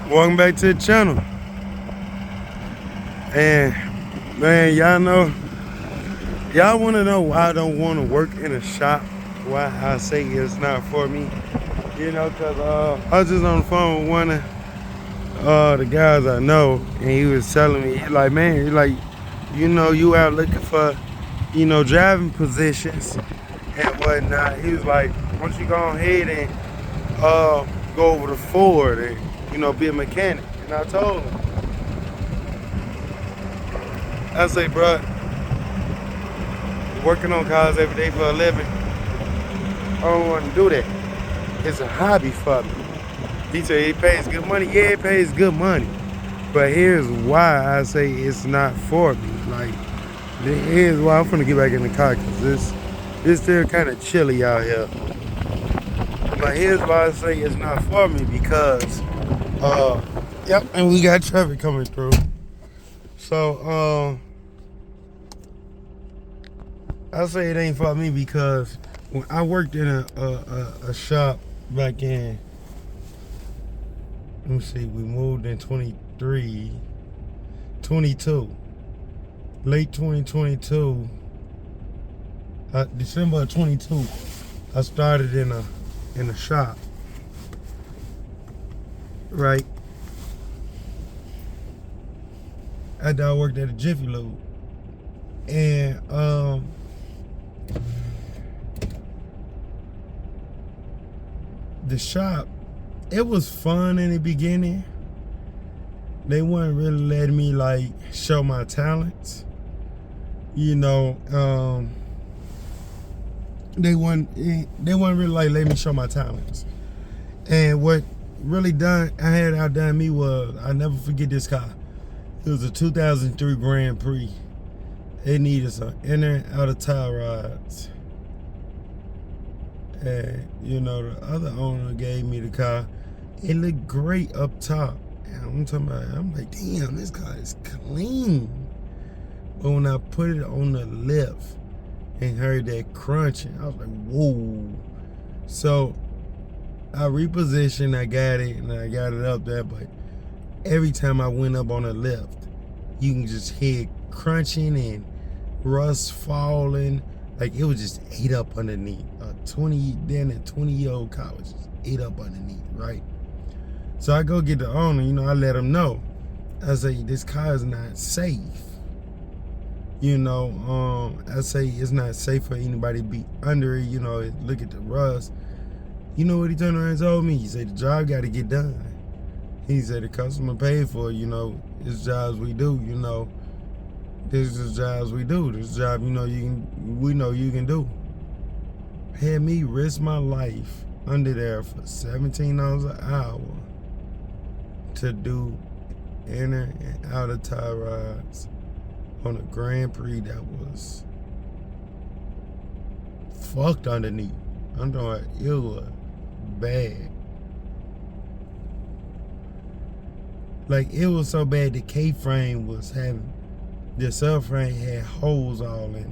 Welcome back to the channel. And man, y'all want to know why I don't want to work in a shop? Why I say it's not for me? Cause I was just on the phone with one of the guys I know, and he was telling me, he's like, man, you out looking for, driving positions and whatnot. He was like, why don't you go ahead and go over to Ford and be a mechanic? And I told him, I say, bro, working on cars every day for a living, I don't want to do that. It's a hobby for me. He said it pays good money. Yeah, it pays good money. But here's why I say it's not for me. Like, here's why I'm gonna get back in the car, because it's still kind of chilly out here. But here's why I say it's not for me, because yep, and we got traffic coming through. So I say it ain't for me because when I worked in a shop back in, let me see, we moved in 22, late 2022, December of 22, I started in a shop, right? After I worked at a Jiffy Lube, and the shop, it was fun in the beginning. They weren't really letting me like show my talents. They weren't really like letting me show my talents. And what really outdone me was, I never forget this car. It was a 2003 Grand Prix. It needed some inner and outer tie rods. And the other owner gave me the car. It looked great up top. And I'm like, damn, this car is clean. But when I put it on the lift and heard that crunching, I was like, whoa. So I repositioned, I got it, and I got it up there. But every time I went up on the lift, you can just hear it crunching and rust falling. Like, it was just ate up underneath. A 20-year-old car was just ate up underneath, right? So I go get the owner, I let him know. I say, this car is not safe. I say it's not safe for anybody to be under it, look at the rust. You know what he turned around and told me? He said, the job got to get done. He said, the customer paid for it, it's jobs we do, This is jobs we do. This job, we know you can do. Had me risk my life under there for $17 an hour to do inner and outer tie rods on a Grand Prix that was fucked underneath. I'm talking, it was bad. Like, it was so bad the K-frame was having, the subframe had holes all in it.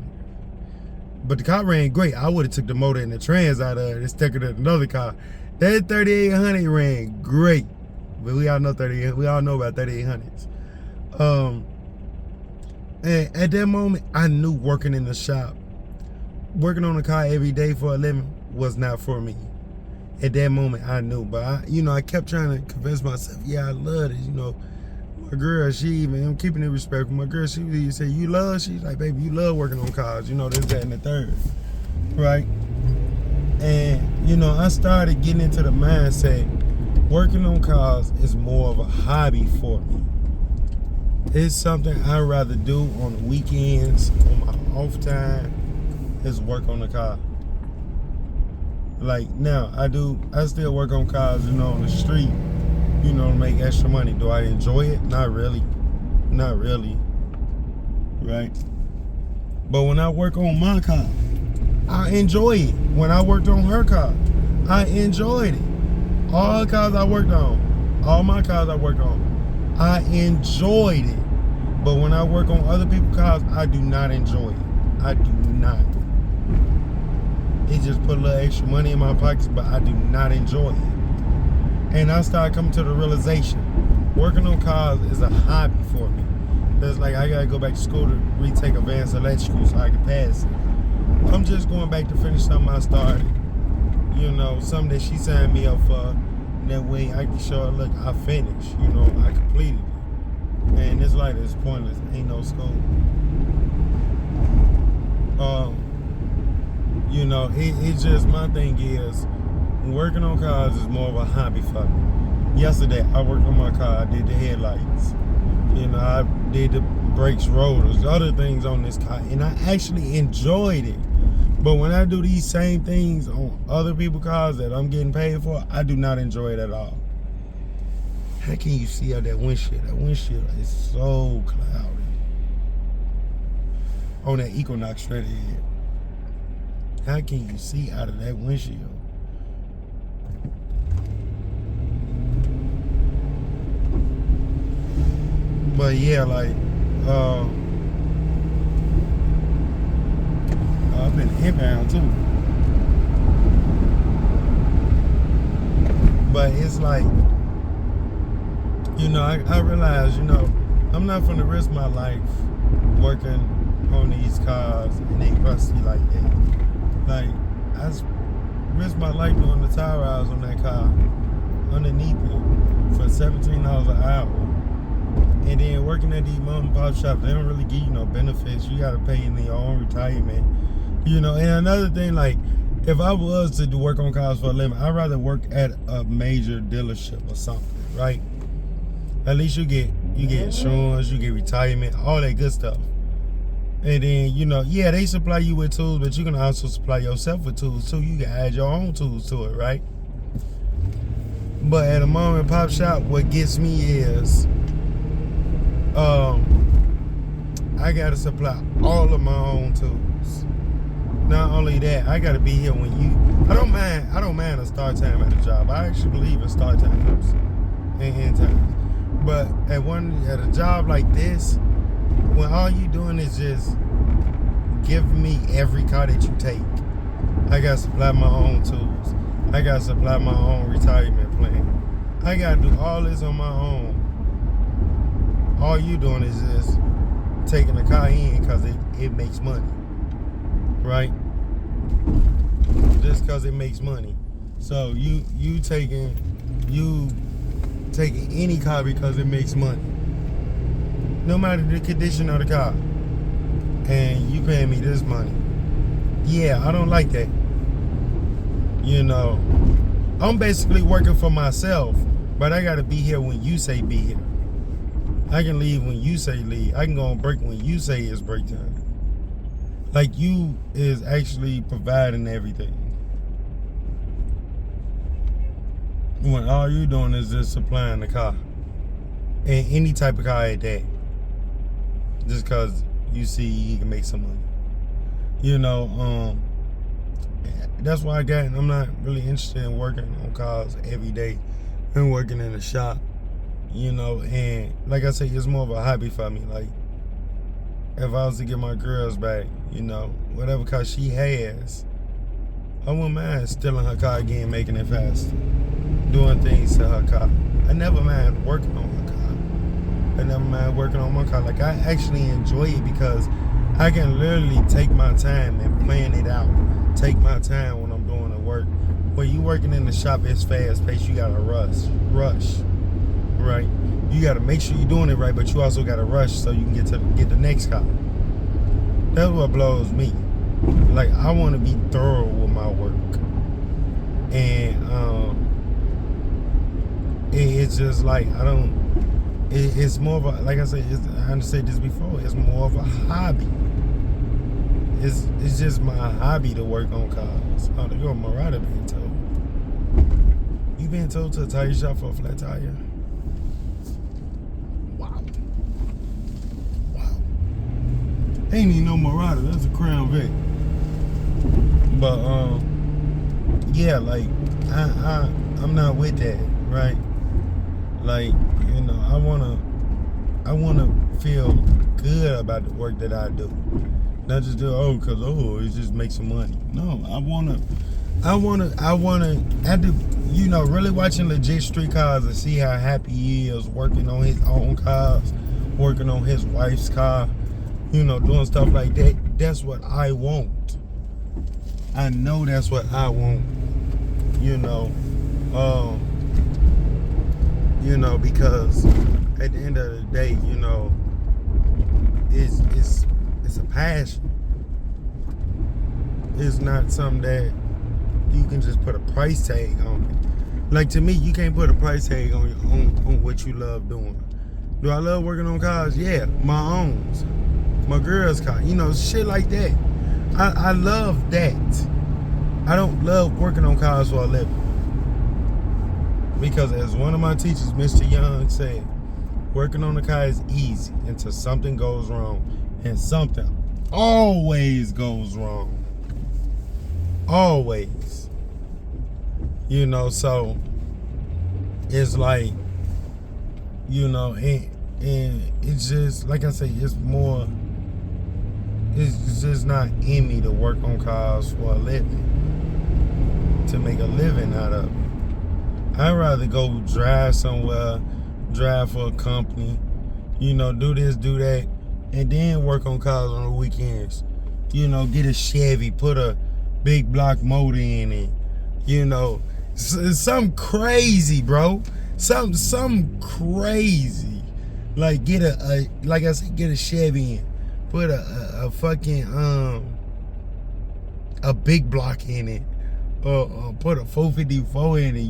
But the car ran great. I would have took the motor and the trans out of it and stuck it in another car. That 3800 ran great. But we all know about 3800s. And at that moment, I knew working in the shop, working on a car every day for a living was not for me. At that moment, I knew. But I kept trying to convince myself, yeah, I love it. My girl, I'm keeping it respectful. My girl, she said, you love? She's like, baby, you love working on cars. This, that, and the third. Right? And, I started getting into the mindset, working on cars is more of a hobby for me. It's something I'd rather do on the weekends, on my off time, is work on the car. Like, now, I still work on cars, on the street, to make extra money. Do I enjoy it? Not really. Not really. Right? But when I work on my car, I enjoy it. When I worked on her car, I enjoyed it. All the cars I worked on, all my cars I worked on, I enjoyed it. But when I work on other people's cars, I do not enjoy it. I do not. It just put a little extra money in my pockets, but I do not enjoy it. And I started coming to the realization, Working on cars is a hobby for me. That's like I gotta go back to school to retake advanced electrical so I can pass it. I'm just going back to finish something I started. You know, something that she signed me up for. That way I can show her, look, I finished. You know, I completed it. And this light is pointless. Ain't no school. You know, it's just, my thing is, working on cars is more of a hobby for me. Yesterday, I worked on my car. I did the headlights. You know, I did the brakes, rotors, other things on this car. And I actually enjoyed it. But when I do these same things on other people's cars that I'm getting paid for, I do not enjoy it at all. How can you see out that windshield? That windshield is so cloudy. On that Equinox straight ahead. How can you see out of that windshield? But yeah, like, I've been inbound too. But it's like, you know, I realize, you know, I'm not gonna risk my life working on these cars and they rusty like that. Like, I risked my life doing the tire hours on that car underneath it for $17 an hour. And then working at these mom and pop shops, they don't really give you no benefits. You gotta pay in your own retirement. You know, and another thing, like, if I was to do work on cars for a living, I'd rather work at a major dealership or something, right? At least you get insurance, you get retirement, all that good stuff. And then, you know, yeah, they supply you with tools, but you can also supply yourself with tools too. You can add your own tools to it, right? But at a mom and pop shop, what gets me is I gotta supply all of my own tools. Not only that, I gotta be here when you. I don't mind a start time at a job. I actually believe in start times and end times. But at a job like this, when all you doing is just give me every car that you take, I gotta supply my own tools. I gotta supply my own retirement plan. I gotta do all this on my own. All you doing is just taking the car in because it makes money, right? Just because it makes money. So you taking any car because it makes money, no matter the condition of the car, and you paying me this money. Yeah, I don't like that. You know, I'm basically working for myself, but I gotta be here when you say be here. I can leave when you say leave. I can go on break when you say it's break time. Like, you is actually providing everything, when all you doing is just supplying the car, and any type of car at that, just because you see you can make some money. You know, that's why I'm not really interested in working on cars every day and working in a shop. You know, and like I said, it's more of a hobby for me. Like, if I was to get my girls back, you know, whatever car she has, I wouldn't mind stealing her car again, making it faster, doing things to her car. I never mind working on her car. I never mind working on my car. Like, I actually enjoy it because I can literally take my time and plan it out. Take my time when I'm doing the work. When you working in the shop, it's fast paced. You gotta rush. Right, you got to make sure you're doing it right, but you also got to rush so you can get the next car. That's what blows me. Like, I want to be thorough with my work, and it's just like it's more of a, like I said, I said this before, it's more of a hobby. It's just my hobby to work on cars. Oh, they go Murata being towed. You been towed to a tire shop for a flat tire? Ain't even no Murata, that's a Crown Vic. But yeah, like I'm not with that, right? Like, you know, I wanna feel good about the work that I do. Not just do, because it just makes some money. No, I wanna after really watching Legit Street Cars and see how happy he is working on his own cars, working on his wife's car, doing stuff like that. That's what I want. I know that's what I want. Because at the end of the day, it's a passion. It's not something that you can just put a price tag on it. Like, to me, you can't put a price tag on what you love doing. Do I love working on cars? Yeah, my own, my girl's car, shit like that. I love that. I don't love working on cars for a living. Because as one of my teachers, Mr. Young, said, working on the car is easy until something goes wrong. And something always goes wrong. Always. So it's like, and it's just, like I say, it's just not in me to work on cars for a living, to make a living out of it. I'd rather go drive somewhere, drive for a company, do this, do that, and then work on cars on the weekends. Get a Chevy, put a big block motor in it. Something crazy, bro. Something crazy. Like get a Chevy in, put a fucking a big block in it, or put a 454 in it.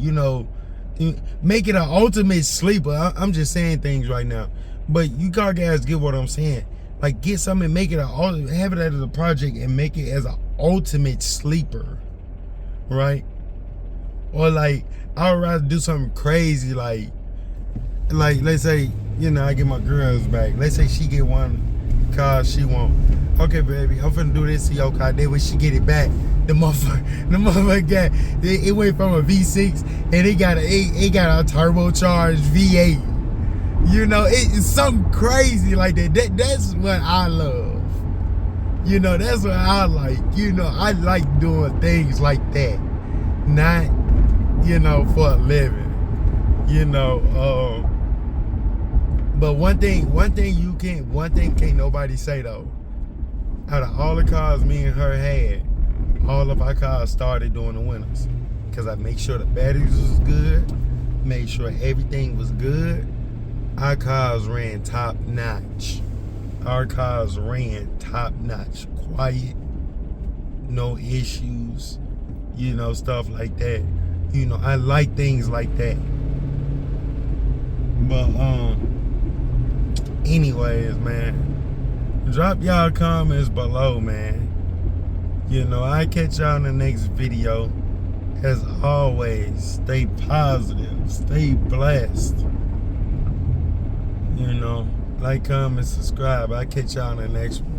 Make it an ultimate sleeper. I'm just saying things right now, but you car guys get what I'm saying. Like, get something and make it have it as a project and make it as an ultimate sleeper, right? Or like, I would rather do something crazy, like let's say, I get my girls back. Let's say she get one car she want. Okay, baby, I'm finna do this to your car. Then when she get it back, the motherfucker got it went from a V6 and it got a turbocharged V8. It's something crazy like that. That's what I love. That's what I like. I like doing things like that. Not, for a living. But one thing can't nobody say though. Out of all the cars me and her had, all of our cars started during the winters. Because I make sure the batteries was good, made sure everything was good. Our cars ran top notch. Quiet, no issues, stuff like that. I like things like that. But anyways, man, drop y'all comments below, man. I catch y'all in the next video. As always, stay positive, stay blessed. Like, comment, subscribe. I catch y'all in the next one.